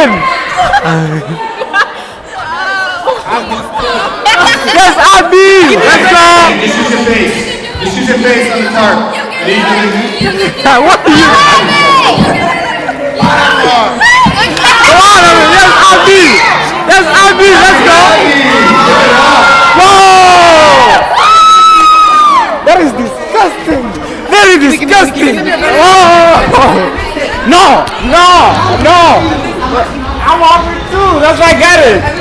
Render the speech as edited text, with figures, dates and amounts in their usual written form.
win. Yes, Abby. Let's go. This is your face. This is your face on the tarp. What are you? Come on, yes, Abby. Yes, Abby. Let's go. Whoa! That is disgusting. Very disgusting. Whoa! No. I'm hungry too. That's why I got it.